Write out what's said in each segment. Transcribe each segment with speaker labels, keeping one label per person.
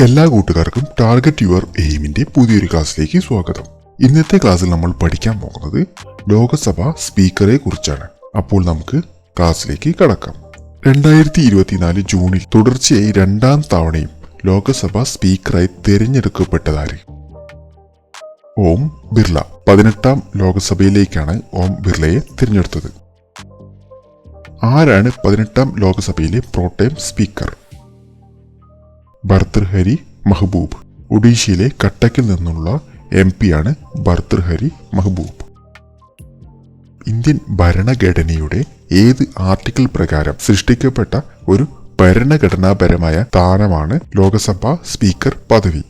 Speaker 1: എല്ലാ കൂട്ടുകാർക്കും target your എയിമിന്റെ പുതിയൊരു ക്ലാസ്സിലേക്ക് സ്വാഗതം. ഇന്നത്തെ ക്ലാസ്സിൽ നമ്മൾ പഠിക്കാൻ പോകുന്നത് ലോകസഭാ സ്പീക്കറെ കുറിച്ചാണ്. അപ്പോൾ നമുക്ക് ക്ലാസ്സിലേക്ക് കടക്കാം. 2024 ജൂണിൽ തുടർച്ചയായി രണ്ടാം തവണയും ലോകസഭാ സ്പീക്കറായി തിരഞ്ഞെടുക്കപ്പെട്ടതാര്? ഓം ബിർള. 18ാം ലോകസഭയിലേക്കാണ് ഓം ബിർളയെ തിരഞ്ഞെടുത്തത്. ആരാണ് 18ാം ലോകസഭയിലെ പ്രോടൈം സ്പീക്കർ? ഭർതൃഹരി മഹബൂബ്. ഒഡീഷയിലെ കട്ടക്കിൽ നിന്നുള്ള MP ആണ് ഭർതൃഹരി മഹബൂബ്. ഇന്ത്യൻ ഭരണഘടനയുടെ ഏത് ആർട്ടിക്കിൾ പ്രകാരം സൃഷ്ടിക്കപ്പെട്ട ഒരു ഭരണഘടനാപരമായ സ്ഥാനമാണ് ലോകസഭാ സ്പീക്കർ പദവി?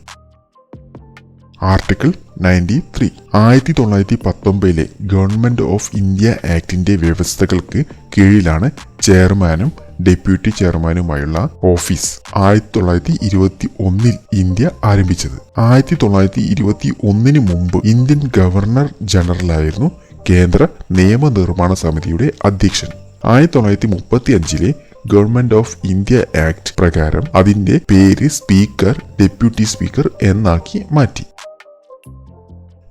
Speaker 1: ആർട്ടിക്കിൾ 93. 1919 ഗവൺമെന്റ് ഓഫ് ഇന്ത്യ ആക്ടിന്റെ വ്യവസ്ഥകൾക്ക് കീഴിലാണ് ചെയർമാനും ഡെപ്യൂട്ടി ചെയർമാനുമായുള്ള ഓഫീസ് 1921 ഇന്ത്യ ആരംഭിച്ചത്. 1921 മുമ്പ് ഇന്ത്യൻ ഗവർണർ ജനറലായിരുന്നു കേന്ദ്ര നിയമനിർമ്മാണ സമിതിയുടെ അധ്യക്ഷൻ. 1935 ഗവൺമെന്റ് ഓഫ് ഇന്ത്യ ആക്ട് പ്രകാരം അതിന്റെ പേര് സ്പീക്കർ, ഡെപ്യൂട്ടി സ്പീക്കർ എന്നാക്കി മാറ്റി.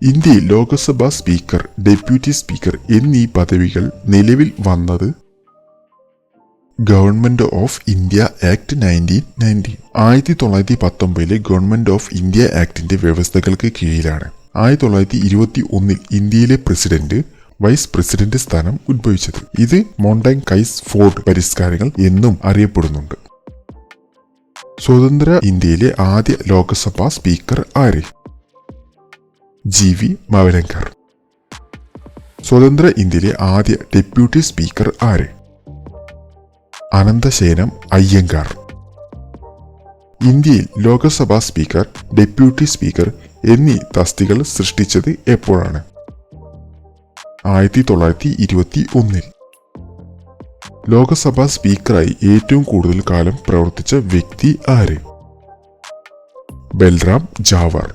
Speaker 1: ഇന്ത്യയിൽ ലോകസഭാ സ്പീക്കർ, ഡെപ്യൂട്ടി സ്പീക്കർ എന്നീ പദവികൾ നിലവിൽ വന്നത് government of India act 1990. 1919 government of India ആക്ടിന്റെ വ്യവസ്ഥകൾക്ക് കീഴിലാണ് 1921 ഇന്ത്യയിലെ പ്രസിഡന്റ്, വൈസ് പ്രസിഡന്റ് സ്ഥാനം ഉദ്ഭവിച്ചത്. ഇത് മോണ്ടൻകൈസ് ഫോർഡ് പരിഷ്കാരങ്ങൾ എന്നും അറിയപ്പെടുന്നുണ്ട്. സ്വതന്ത്ര ഇന്ത്യയിലെ ആദ്യ ലോകസഭാ സ്പീക്കർ ആര്? GV മാവലങ്കർ. സ്വതന്ത്ര ഇന്ത്യയിലെ ആദ്യ ഡെപ്യൂട്ടി സ്പീക്കർ ആര്? അനന്തശയനം അയ്യങ്കാർ. ഇന്ത്യയിൽ ലോകസഭാ സ്പീക്കർ, ഡെപ്യൂട്ടി സ്പീക്കർ എന്നീ തസ്തികകൾ സൃഷ്ടിച്ചത് എപ്പോഴാണ്? 1921. ലോകസഭാ സ്പീക്കറായി ഏറ്റവും കൂടുതൽ കാലം പ്രവർത്തിച്ച വ്യക്തി ആര്? ബൽറാം ജാവർ.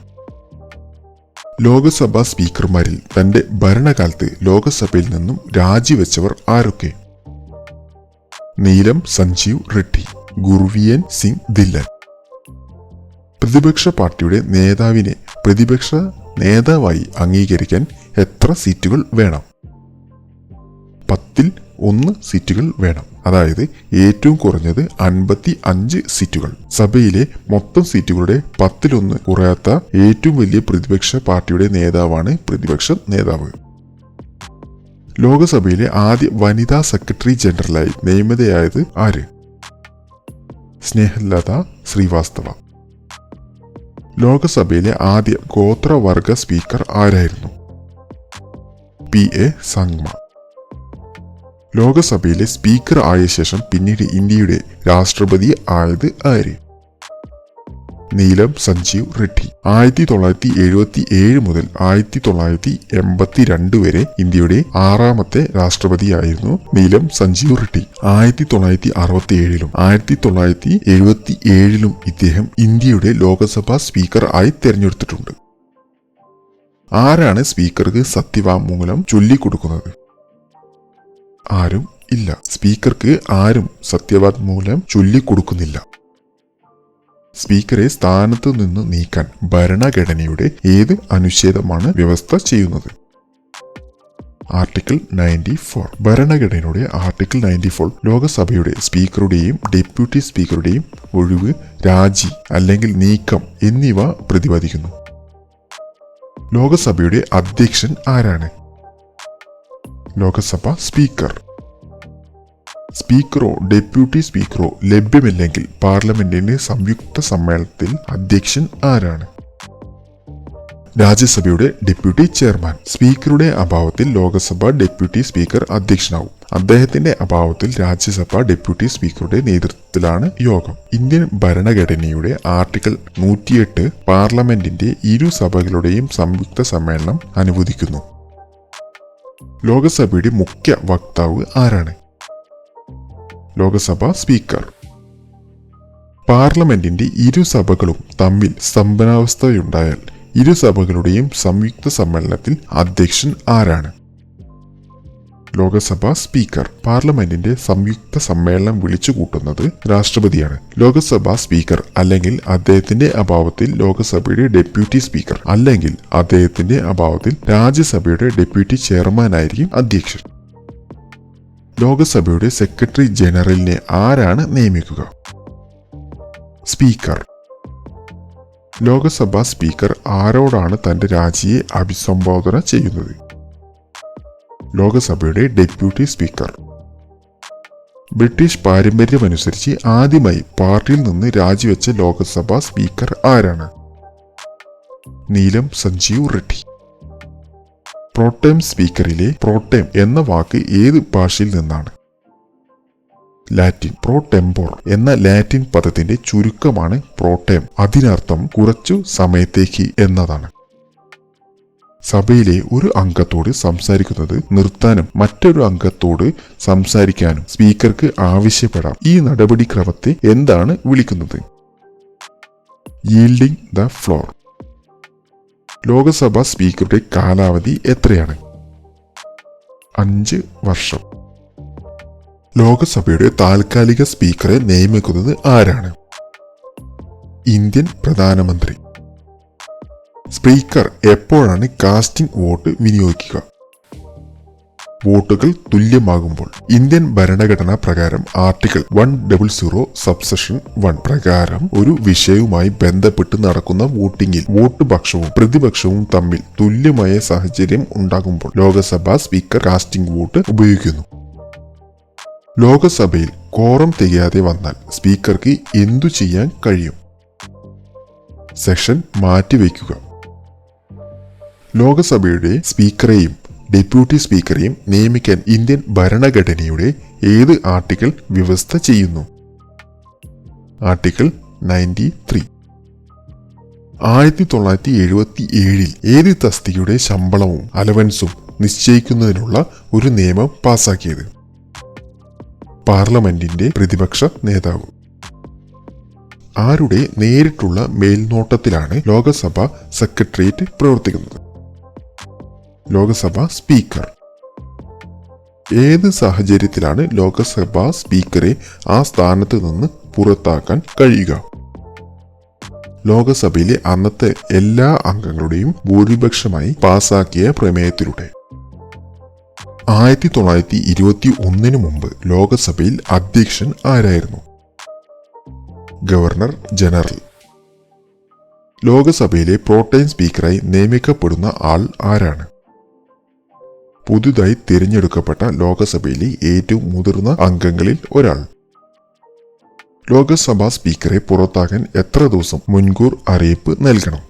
Speaker 1: ലോകസഭാ സ്പീക്കർമാരിൽ തന്റെ ഭരണകാലത്ത് ലോകസഭയിൽ നിന്നും രാജിവെച്ചവർ ആരൊക്കെ? നീലം സഞ്ജീവ് റെഡ്ഡി, ഗുർവിയൻ സിംഗ് ധില്ലൻ. പ്രതിപക്ഷ പാർട്ടിയുടെ നേതാവിനെ പ്രതിപക്ഷ നേതാവായി അംഗീകരിക്കാൻ എത്ര സീറ്റുകൾ വേണം? 10ൽ 1 സീറ്റുകൾ വേണം. അതായത് ഏറ്റവും കുറഞ്ഞത് 55 സീറ്റുകൾ. സഭയിലെ മൊത്തം സീറ്റുകളുടെ 10ൽ 1 കുറയാത്ത ഏറ്റവും വലിയ പ്രതിപക്ഷ പാർട്ടിയുടെ നേതാവാണ് പ്രതിപക്ഷ നേതാവ്. ലോകസഭയിലെ ആദ്യ വനിതാ സെക്രട്ടറി ജനറലായി നിയമിതയായത് ആര്? സ്നേഹലത ശ്രീവാസ്തവ. ലോകസഭയിലെ ആദ്യ ഗോത്രവർഗ സ്പീക്കർ ആരായിരുന്നു? PA സംഗ്മ. ലോകസഭയിലെ സ്പീക്കർ ആയ ശേഷം പിന്നീട് ഇന്ത്യയുടെ രാഷ്ട്രപതി ആയത് ആര്? നീലം സഞ്ജീവ് റെഡ്ഡി. 1977 മുതൽ 1982 വരെ ഇന്ത്യയുടെ 6ാമത്തെ രാഷ്ട്രപതിയായിരുന്നു നീലം സഞ്ജീവ് റെഡ്ഡി. 1967 1977 ഇദ്ദേഹം ഇന്ത്യയുടെ ലോകസഭാ സ്പീക്കർ ആയി തെരഞ്ഞെടുത്തിട്ടുണ്ട്. ആരാണ് സ്പീക്കർക്ക് സത്യവാങ്മൂലം ചൊല്ലിക്കൊടുക്കുന്നത്? ആരും ഇല്ല. സ്പീക്കർക്ക് ആരും സത്യവാങ്മൂലം ചൊല്ലിക്കൊടുക്കുന്നില്ല. സ്പീക്കറെ സ്ഥാനത്തു നിന്ന് നീക്കാൻ ഭരണഘടനയുടെ ഏത് അനുച്ഛേദമാണ് വ്യവസ്ഥ ചെയ്യുന്നത്? ആർട്ടിക്കിൾ 94. ഭരണഘടനയുടെ ആർട്ടിക്കിൾ 94 ലോകസഭയുടെ സ്പീക്കറുടെയും ഡെപ്യൂട്ടി സ്പീക്കറുടെയും ഒഴിവ്, രാജി അല്ലെങ്കിൽ നീക്കം എന്നിവ പ്രതിപാദിക്കുന്നു. ലോകസഭയുടെ അധ്യക്ഷൻ ആരാണ്? ലോകസഭ സ്പീക്കർ. സ്പീക്കറോ ഡെപ്യൂട്ടി സ്പീക്കറോ ലഭ്യമല്ലെങ്കിൽ പാർലമെന്റിന്റെ സംയുക്ത സമ്മേളനത്തിൽ അധ്യക്ഷൻ ആരാണ്? രാജ്യസഭയുടെ ഡെപ്യൂട്ടി ചെയർമാൻ. സ്പീക്കറുടെ അഭാവത്തിൽ ലോകസഭ ഡെപ്യൂട്ടി സ്പീക്കർ അധ്യക്ഷനാവും. അദ്ദേഹത്തിന്റെ അഭാവത്തിൽ രാജ്യസഭ ഡെപ്യൂട്ടി സ്പീക്കറുടെ നേതൃത്വത്തിലാണ് യോഗം. ഇന്ത്യൻ ഭരണഘടനയുടെ ആർട്ടിക്കിൾ 108 പാർലമെന്റിന്റെ ഇരു സഭകളുടെയും സംയുക്ത സമ്മേളനം അനുവദിക്കുന്നു. ലോകസഭയുടെ മുഖ്യ വക്താവ് ആരാണ്? ലോകസഭ സ്പീക്കർ. പാർലമെന്റിന്റെ ഇരു സഭകളും തമ്മിൽ സ്തംഭനാവസ്ഥയുണ്ടായാൽ ഇരു സഭകളുടെയും സംയുക്ത സമ്മേളനത്തിൽ അധ്യക്ഷൻ ആരാണ്? ലോകസഭാ സ്പീക്കർ. പാർലമെന്റിന്റെ സംയുക്ത സമ്മേളനം വിളിച്ചു കൂട്ടുന്നത് രാഷ്ട്രപതിയാണ്. ലോകസഭാ സ്പീക്കർ അല്ലെങ്കിൽ അദ്ദേഹത്തിന്റെ അഭാവത്തിൽ ലോകസഭയുടെ ഡെപ്യൂട്ടി സ്പീക്കർ അല്ലെങ്കിൽ അദ്ദേഹത്തിന്റെ അഭാവത്തിൽ രാജ്യസഭയുടെ ഡെപ്യൂട്ടി ചെയർമാനായിരിക്കും അധ്യക്ഷൻ. ലോകസഭയുടെ സെക്രട്ടറി ജനറലിനെ ആരാണ് നിയമിക്കുക? സ്പീക്കർ. ലോകസഭാ സ്പീക്കർ ആരോടാണ് തന്റെ രാജിയെ അഭിസംബോധന ചെയ്യുന്നത്? ലോകസഭയുടെ ഡെപ്യൂട്ടി സ്പീക്കർ. ബ്രിട്ടീഷ് പാരമ്പര്യമനുസരിച്ച് ആദ്യമായി പാർട്ടിയിൽ നിന്ന് രാജിവെച്ച ലോകസഭാ സ്പീക്കർ ആരാണ്? നീലം സഞ്ജീവ് റെഡ്ഡി. പ്രോട്ടേം സ്പീക്കറിലെ പ്രോട്ടേം എന്ന വാക്ക് ഏത് ഭാഷയിൽ നിന്നാണ്? ലാറ്റിൻ. പ്രോ ടെമ്പോർ എന്ന ലാറ്റിൻ പദത്തിന്റെ ചുരുക്കമാണ് പ്രോട്ടേം. അതിനർത്ഥം കുറച്ചു സമയത്തേക്ക് എന്നതാണ്. സഭയിലെ ഒരു അംഗത്തോട് സംസാരിക്കുന്നത് നിർത്താനും മറ്റൊരു അംഗത്തോട് സംസാരിക്കാനും സ്പീക്കർക്ക് ആവശ്യപ്പെടാം. ഈ നടപടിക്രമത്തെ എന്താണ് വിളിക്കുന്നത്? yielding the floor. ലോകസഭാ സ്പീക്കറുടെ കാലാവധി എത്രയാണ്? 5 വർഷം. ലോകസഭയുടെ താൽക്കാലിക സ്പീക്കറെ നിയമിക്കുന്നത് ആരാണ്? ഇന്ത്യൻ പ്രധാനമന്ത്രി. സ്പീക്കർ എപ്പോഴാണ് കാസ്റ്റിംഗ് വോട്ട് വിനിയോഗിക്കുക? വോട്ടുകൾ തുല്യമാകുമ്പോൾ. ഇന്ത്യൻ ഭരണഘടന പ്രകാരം ആർട്ടിക്കിൾ 100 സബ്സെഷൻ 1 പ്രകാരം ഒരു വിഷയവുമായി ബന്ധപ്പെട്ട് നടക്കുന്ന വോട്ടിംഗിൽ വോട്ട് പക്ഷവും പ്രതിപക്ഷവും തമ്മിൽ തുല്യമായ സാഹചര്യം ഉണ്ടാകുമ്പോൾ ലോകസഭാ സ്പീക്കർ കാസ്റ്റിംഗ് വോട്ട് ഉപയോഗിക്കുന്നു. ലോകസഭയിൽ കോറം തികയാതെ വന്നാൽ സ്പീക്കർക്ക് എന്തു ചെയ്യാൻ കഴിയും? സെഷൻ മാറ്റിവെക്കുക. ലോകസഭയുടെ സ്പീക്കറെയും ഡെപ്യൂട്ടി സ്പീക്കറെയും നിയമിക്കാൻ ഇന്ത്യൻ ഭരണഘടനയുടെ ഏത് ആർട്ടിക്കിൾ വ്യവസ്ഥ ചെയ്യുന്നു? ആർട്ടിക്കിൾ 93. 1977 ഏത് തസ്തികയുടെ ശമ്പളവും അലവൻസും നിശ്ചയിക്കുന്നതിനുള്ള ഒരു നിയമം പാസാക്കിയത്? പാർലമെന്റിന്റെ പ്രതിപക്ഷ നേതാവ്. ആരുടെ നേരിട്ടുള്ള മേൽനോട്ടത്തിലാണ് ലോകസഭ സെക്രട്ടേറിയറ്റ് പ്രവർത്തിക്കുന്നത്? ലോകസഭാ സ്പീക്കർ. ഏത് സാഹചര്യത്തിലാണ് ലോകസഭാ സ്പീക്കറെ ആ സ്ഥാനത്ത് നിന്ന് പുറത്താക്കാൻ കഴിയുക? ലോകസഭയിലെ അന്നത്തെ എല്ലാ അംഗങ്ങളുടെയും ഭൂരിപക്ഷമായി പാസാക്കിയ പ്രമേയത്തിലൂടെ. 1921 മുമ്പ് ലോകസഭയിൽ അധ്യക്ഷൻ ആരായിരുന്നു? Governor general. ലോകസഭയിലെ പ്രോട്ടേം സ്പീക്കറായി നിയമിക്കപ്പെടുന്ന ആൾ ആരാണ്? പുതുതായി തിരഞ്ഞെടുക്കപ്പെട്ട ലോകസഭയിലെ ഏറ്റവും മുതിർന്ന അംഗങ്ങളിൽ ഒരാൾ. ലോകസഭാ സ്പീക്കറെ പുറത്താക്കാൻ എത്ര ദിവസം മുൻകൂർ അറിയിപ്പ് നൽകണം?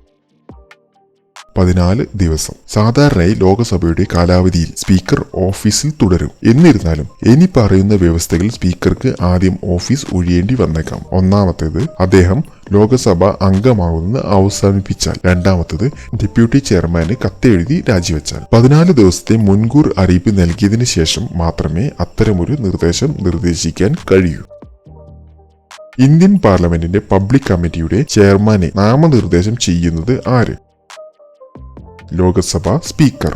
Speaker 1: 14 ദിവസം. സാധാരണയായി ലോകസഭയുടെ കാലാവധിയിൽ സ്പീക്കർ ഓഫീസിൽ തുടരും. എന്നിരുന്നാലും ഇനി പറയുന്ന വ്യവസ്ഥകളിൽ സ്പീക്കർക്ക് ആദ്യം ഓഫീസ് ഒഴിയേണ്ടി വന്നേക്കാം. ഒന്നാമത്തേത്, അദ്ദേഹം ലോകസഭ അംഗമാകുന്നത് അവസാനിപ്പിച്ചാൽ. രണ്ടാമത്തേത്, ഡെപ്യൂട്ടി ചെയർമാന് കത്തെഴുതി രാജിവെച്ചാൽ. 14 ദിവസത്തെ മുൻകൂർ അറിയിപ്പ് നൽകിയതിനു ശേഷം മാത്രമേ അത്തരമൊരു നിർദ്ദേശം നിർദ്ദേശിക്കാൻ കഴിയൂ. ഇന്ത്യൻ പാർലമെന്റിന്റെ പബ്ലിക് കമ്മിറ്റിയുടെ ചെയർമാനെ നാമനിർദ്ദേശം ചെയ്യുന്നത് ആര്? ലോകസഭാ സ്പീക്കർ.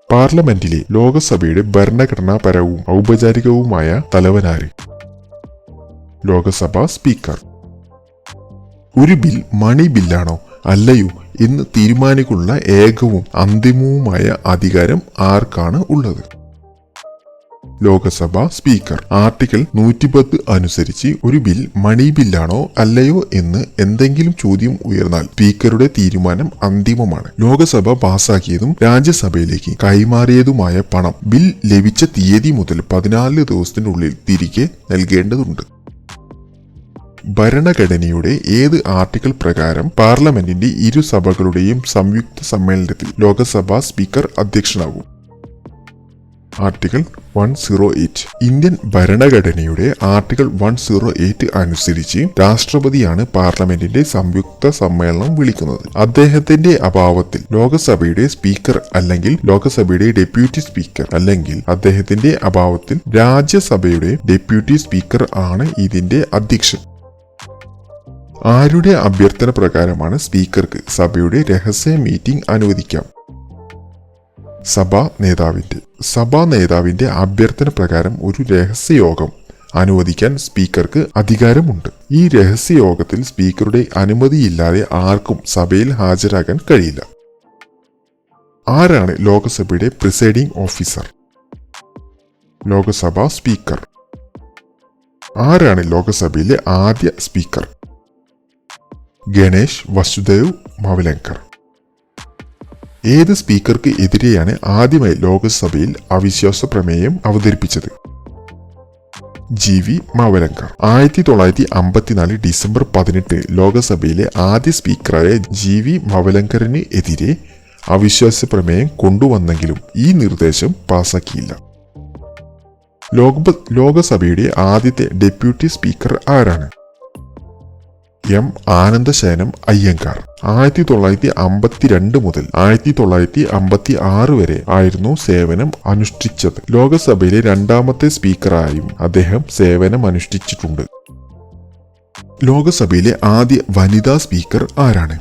Speaker 1: പാർലമെന്റിലെ ലോകസഭയുടെ ഭരണഘടനാപരവും ഔപചാരികവുമായ തലവനാര്? ലോകസഭാ സ്പീക്കർ. ഒരു ബിൽ മണി ബില്ലാണോ അല്ലയോ എന്ന് തീരുമാനിക്കാനുള്ള ഏകവും അന്തിമവുമായ അധികാരം ആർക്കാണ് ഉള്ളത്? ലോകസഭാ സ്പീക്കർ. ആർട്ടിക്കിൾ 110 അനുസരിച്ച് ഒരു ബിൽ മണി ബില്ലാണോ അല്ലയോ എന്ന് എന്തെങ്കിലും ചോദ്യം ഉയർന്നാൽ സ്പീക്കറുടെ തീരുമാനം അന്തിമമാണ്. ലോകസഭ പാസാക്കിയതും രാജ്യസഭയിലേക്ക് കൈമാറിയതുമായ പണം ബിൽ ലഭിച്ച തീയതി മുതൽ 14 ദിവസത്തിനുള്ളിൽ തിരികെ നൽകേണ്ടതുണ്ട്. ഭരണഘടനയുടെ ഏത് ആർട്ടിക്കിൾ പ്രകാരം പാർലമെന്റിന്റെ ഇരു സഭകളുടെയും സംയുക്ത സമ്മേളനത്തിൽ ലോകസഭാ സ്പീക്കർ അധ്യക്ഷനാകും? ആർട്ടിക്കിൾ 108. ഇന്ത്യൻ ഭരണഘടനയുടെ ആർട്ടിക്കിൾ 108 അനുസരിച്ച് രാഷ്ട്രപതിയാണ് പാർലമെന്റിന്റെ സംയുക്ത സമ്മേളനം വിളിക്കുന്നത്. അദ്ദേഹത്തിന്റെ അഭാവത്തിൽ ലോകസഭയുടെ സ്പീക്കർ അല്ലെങ്കിൽ ലോകസഭയുടെ ഡെപ്യൂട്ടി സ്പീക്കർ അല്ലെങ്കിൽ അദ്ദേഹത്തിന്റെ അഭാവത്തിൽ രാജ്യസഭയുടെ ഡെപ്യൂട്ടി സ്പീക്കർ ആണ് ഇതിന്റെ അധ്യക്ഷൻ. ആരുടെ അഭ്യർത്ഥന പ്രകാരമാണ് സ്പീക്കർക്ക് സഭയുടെ രഹസ്യ മീറ്റിംഗ് അനുവദിക്കാം? സഭാ നേതാവിന്റെ അഭ്യർത്ഥന പ്രകാരം ഒരു രഹസ്യയോഗം അനുവദിക്കാൻ സ്പീക്കർക്ക് അധികാരമുണ്ട്. ഈ രഹസ്യയോഗത്തിൽ സ്പീക്കറുടെ അനുമതിയില്ലാതെ ആർക്കും സഭയിൽ ഹാജരാകാൻ കഴിയില്ല. ആരാണ് ലോകസഭയുടെ പ്രിസൈഡിംഗ് ഓഫീസർ? ലോകസഭാ സ്പീക്കർ. ആരാണ് ലോകസഭയിലെ ആദ്യ സ്പീക്കർ? ഗണേഷ് വസുദേവ് മവലങ്കർ. ഏത് സ്പീക്കർക്ക് എതിരെയാണ് ആദ്യമായി ലോകസഭയിൽ അവിശ്വാസ പ്രമേയം അവതരിപ്പിച്ചത്? GV മാവലങ്കർ. 1954 ഡിസംബർ 18 ലോകസഭയിലെ ആദ്യ സ്പീക്കറായ GV മാവലങ്കറിന് എതിരെ അവിശ്വാസ പ്രമേയം കൊണ്ടുവന്നെങ്കിലും ഈ നിർദ്ദേശം പാസാക്കിയില്ല. ലോകസഭയുടെ ആദ്യത്തെ ഡെപ്യൂട്ടി സ്പീക്കർ ആരാണ്? M ആനന്ദശയനം അയ്യങ്കാർ. 1952 മുതൽ 1956 വരെ ആയിരുന്നു സേവനം അനുഷ്ഠിച്ചത്. ലോകസഭയിലെ രണ്ടാമത്തെ സ്പീക്കറായും അദ്ദേഹം സേവനം അനുഷ്ഠിച്ചിട്ടുണ്ട്. ലോകസഭയിലെ ആദ്യ വനിതാ സ്പീക്കർ ആരാണ്?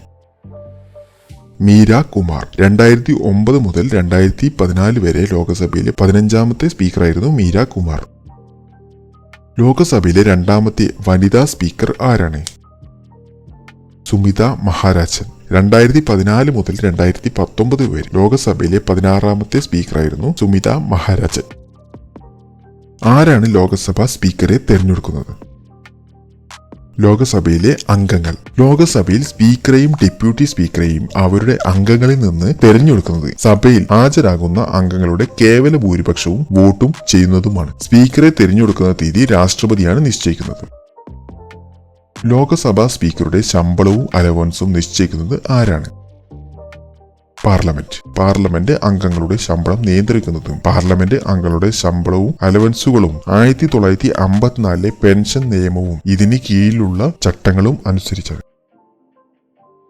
Speaker 1: മീര കുമാർ. 2009 മുതൽ 2014 വരെ ലോകസഭയിലെ 15ാമത്തെ സ്പീക്കറായിരുന്നു മീര കുമാർ. ലോകസഭയിലെ രണ്ടാമത്തെ വനിതാ സ്പീക്കർ ആരാണ്? സുമിത മഹാരാജൻ. 2014 മുതൽ 2019 വരെ ലോകസഭയിലെ 16ാമത്തെ സ്പീക്കറായിരുന്നു സുമിത മഹാരാജൻ. ആരാണ് ലോകസഭാ സ്പീക്കറെ തെരഞ്ഞെടുക്കുന്നത്? ലോകസഭയിലെ അംഗങ്ങൾ. ലോകസഭയിൽ സ്പീക്കറെയും ഡെപ്യൂട്ടി സ്പീക്കറെയും അവരുടെ അംഗങ്ങളിൽ നിന്ന് തെരഞ്ഞെടുക്കുന്നത് സഭയിൽ ഹാജരാകുന്ന അംഗങ്ങളുടെ കേവല ഭൂരിപക്ഷവും വോട്ടും ചെയ്യുന്നതുമാണ്. സ്പീക്കറെ തെരഞ്ഞെടുക്കുന്ന തീയതി രാഷ്ട്രപതിയാണ് നിശ്ചയിക്കുന്നത്. ലോകസഭാ സ്പീക്കറുടെ ശമ്പളവും അലവൻസും നിശ്ചയിക്കുന്നത് ആരാണ്? പാർലമെന്റ് അംഗങ്ങളുടെ ശമ്പളം നിയന്ത്രിക്കുന്നതും പാർലമെന്റ് അംഗങ്ങളുടെ ശമ്പളവും അലവൻസുകളും 1954 പെൻഷൻ നിയമവും ഇതിന് കീഴിലുള്ള ചട്ടങ്ങളും അനുസരിച്ചാണ്.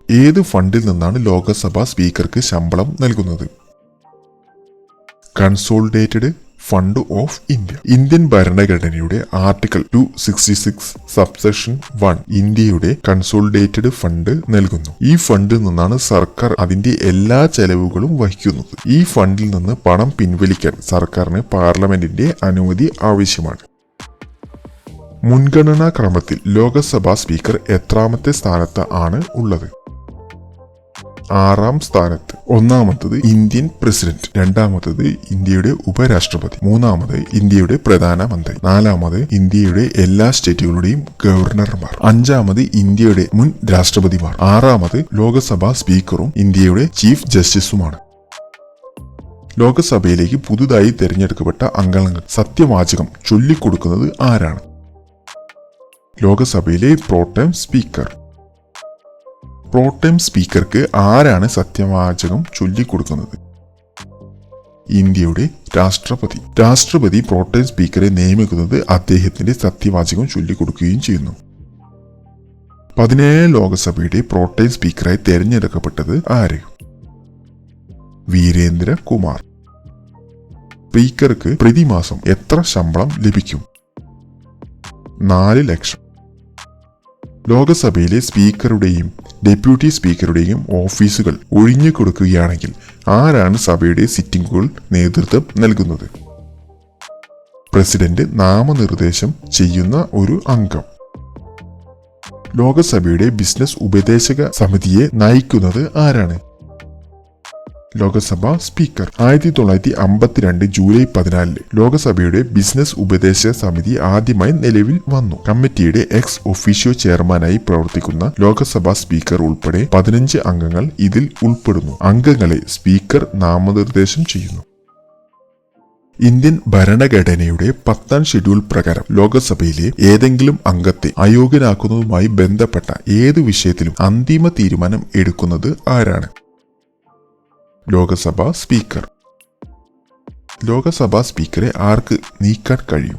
Speaker 1: ഏത് ഫണ്ടിൽ നിന്നാണ് ലോകസഭാ സ്പീക്കർക്ക് ശമ്പളം നൽകുന്നത്? Consolidated fund of India. Indian ഭരണഘടനയുടെ ആർട്ടിക്കിൾ 266 സബ്സെക്ഷൻ 1 ഇന്ത്യയുടെ കൺസോളിഡേറ്റഡ് ഫണ്ട് നൽകുന്നു. ഈ ഫണ്ടിൽ നിന്നാണ് സർക്കാർ അതിന്റെ എല്ലാ ചെലവുകളും വഹിക്കുന്നത്. ഈ ഫണ്ടിൽ നിന്ന് പണം പിൻവലിക്കാൻ സർക്കാരിന് പാർലമെന്റിന്റെ അനുമതി ആവശ്യമാണ്. മുൻഗണനാ ക്രമത്തിൽ ലോകസഭാ സ്പീക്കർ എത്രാമത്തെ സ്ഥാനത്ത് ആണ് ഉള്ളത്? 6ാം സ്ഥാനത്ത്. ഒന്നാമത്തത് ഇന്ത്യൻ പ്രസിഡന്റ്, രണ്ടാമത്തത് ഇന്ത്യയുടെ ഉപരാഷ്ട്രപതി, മൂന്നാമത് ഇന്ത്യയുടെ പ്രധാനമന്ത്രി, നാലാമത് ഇന്ത്യയുടെ എല്ലാ സ്റ്റേറ്റുകളുടെയും ഗവർണർമാർ, അഞ്ചാമത് ഇന്ത്യയുടെ മുൻ രാഷ്ട്രപതിമാർ, ആറാമത് ലോകസഭാ സ്പീക്കറും ഇന്ത്യയുടെ ചീഫ് ജസ്റ്റിസുമാണ്. ലോകസഭയിലേക്ക് പുതുതായി തെരഞ്ഞെടുക്കപ്പെട്ട അംഗങ്ങൾ സത്യവാചകം ചൊല്ലിക്കൊടുക്കുന്നത് ആരാണ്? ലോകസഭയിലെ പ്രോട്ടം സ്പീക്കർ. പ്രോട്ടം സ്പീക്കർക്ക് ആരാണ് സത്യവാചകം ചൊല്ലിക്കൊടുക്കുന്നത്? ഇന്ത്യയുടെ രാഷ്ട്രപതി. രാഷ്ട്രപതി പ്രോട്ടം സ്പീക്കറെ നിയമിക്കുന്നത് അദ്ദേഹത്തിന്റെ സത്യവാചകം ചൊല്ലിക്കൊടുക്കുകയും ചെയ്യുന്നു. 17 ലോകസഭയുടെ പ്രോട്ടം സ്പീക്കറായി തെരഞ്ഞെടുക്കപ്പെട്ടത് ആര്? വീരേന്ദ്ര കുമാർ. സ്പീക്കർക്ക് പ്രതിമാസം എത്ര ശമ്പളം ലഭിക്കും? 4 ലക്ഷം. ലോകസഭയിലെ സ്പീക്കറുടെയും ഡെപ്യൂട്ടി സ്പീക്കറുടെയും ഓഫീസുകൾ ഒഴിഞ്ഞു കൊടുക്കുകയാണെങ്കിൽ ആരാണ് സഭയുടെ സിറ്റിംഗുകൾ നേതൃത്വം നൽകുന്നത്? പ്രസിഡന്റ് നാമനിർദ്ദേശം ചെയ്യുന്ന ഒരു അംഗം. ലോകസഭയുടെ ബിസിനസ് ഉപദേശക സമിതിയെ നയിക്കുന്നത് ആരാണ്? ലോകസഭാ സ്പീക്കർ. 1952 ജൂലൈ 14 ലോകസഭയുടെ ബിസിനസ് ഉപദേശക സമിതി ആദ്യമായി നിലവിൽ വന്നു. കമ്മിറ്റിയുടെ എക്സ് ഒഫീഷ്യോ ചെയർമാനായി പ്രവർത്തിക്കുന്ന ലോകസഭാ സ്പീക്കർ ഉൾപ്പെടെ 15 അംഗങ്ങൾ ഇതിൽ ഉൾപ്പെടുന്നു. അംഗങ്ങളെ സ്പീക്കർ നാമനിർദ്ദേശം ചെയ്യുന്നു. ഇന്ത്യൻ ഭരണഘടനയുടെ 10ാം ഷെഡ്യൂൾ പ്രകാരം ലോകസഭയിലെ ഏതെങ്കിലും അംഗത്തെ അയോഗ്യനാക്കുന്നതുമായി ബന്ധപ്പെട്ട ഏത് വിഷയത്തിലും അന്തിമ തീരുമാനം എടുക്കുന്നത് ആരാണ്? ലോകസഭാ സ്പീക്കർ. ലോകസഭാ സ്പീക്കറെ ആർക്ക് നീക്കാൻ കഴിയും?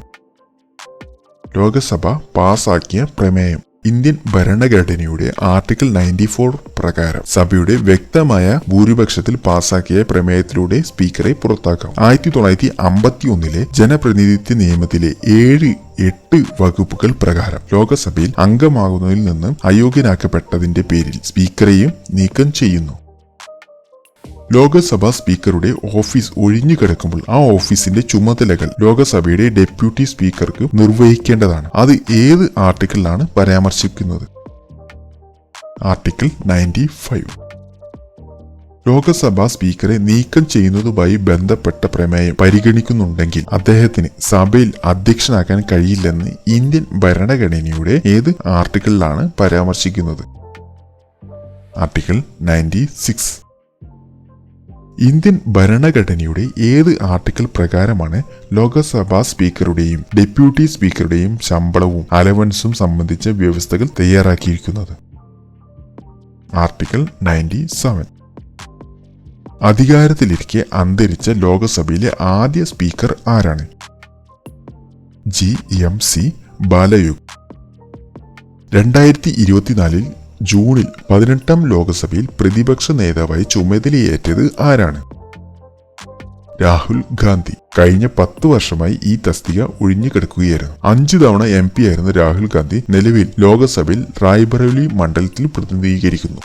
Speaker 1: ലോകസഭ പാസാക്കിയ പ്രമേയം. ഇന്ത്യൻ ഭരണഘടനയുടെ ആർട്ടിക്കിൾ 94 പ്രകാരം സഭയുടെ വ്യക്തമായ ഭൂരിപക്ഷത്തിൽ പാസാക്കിയ പ്രമേയത്തിലൂടെ സ്പീക്കറെ പുറത്താക്കാം. 1951 ജനപ്രതിനിധിത്വ നിയമത്തിലെ 7-8 വകുപ്പുകൾ പ്രകാരം ലോകസഭയിൽ അംഗമാകുന്നതിൽ നിന്നും അയോഗ്യനാക്കപ്പെട്ടതിന്റെ പേരിൽ സ്പീക്കറെയും നീക്കം ചെയ്യുന്നു. ലോകസഭാ സ്പീക്കറുടെ ഓഫീസ് ഒഴിഞ്ഞു കിടക്കുമ്പോൾ ആ ഓഫീസിന്റെ ചുമതലകൾ ലോകസഭയുടെ ഡെപ്യൂട്ടി സ്പീക്കർക്ക് നിർവഹിക്കേണ്ടതാണ്. അത് ഏത് ആർട്ടിക്കിളിലാണ് പരാമർശിക്കുന്നത്? ആർട്ടിക്കിൾ 95. ലോകസഭാ സ്പീക്കറെ നീക്കം ചെയ്യുന്നതുമായി ബന്ധപ്പെട്ട പ്രമേയം പരിഗണിക്കുന്നുണ്ടെങ്കിൽ അദ്ദേഹത്തിന് സഭയിൽ അധ്യക്ഷനാക്കാൻ കഴിയില്ലെന്ന് ഇന്ത്യൻ ഭരണഘടനയുടെ ഏത് ആർട്ടിക്കിളിലാണ് പരാമർശിക്കുന്നത്? ആർട്ടിക്കിൾ 96. ഇന്ത്യൻ ഭരണഘടനയുടെ ഏത് ആർട്ടിക്കിൾ പ്രകാരമാണ് ലോകസഭാ സ്പീക്കറുടെയും ഡെപ്യൂട്ടി സ്പീക്കറുടെയും ശമ്പളവും അലവൻസും സംബന്ധിച്ച വ്യവസ്ഥകൾ തയ്യാറാക്കിയിരിക്കുന്നത്? ആർട്ടിക്കിൾ 97. അധികാരത്തിലിരിക്കെ അന്തരിച്ച ലോകസഭയിലെ ആദ്യ സ്പീക്കർ ആരാണ്? GMC ബാലയുഗ്. 2024 ജൂണിൽ 18ാം ലോകസഭയിൽ പ്രതിപക്ഷ നേതാവായി ചുമതലയേറ്റത് ആരാണ്? രാഹുൽ ഗാന്ധി. കഴിഞ്ഞ 10 വർഷമായി ഈ തസ്തിക ഒഴിഞ്ഞു കിടക്കുകയായിരുന്നു. 5 തവണ MP ആയിരുന്ന രാഹുൽ ഗാന്ധി നിലവിൽ ലോകസഭയിൽ റായ്ബറേലി മണ്ഡലത്തിൽ പ്രതിനിധീകരിക്കുന്നു.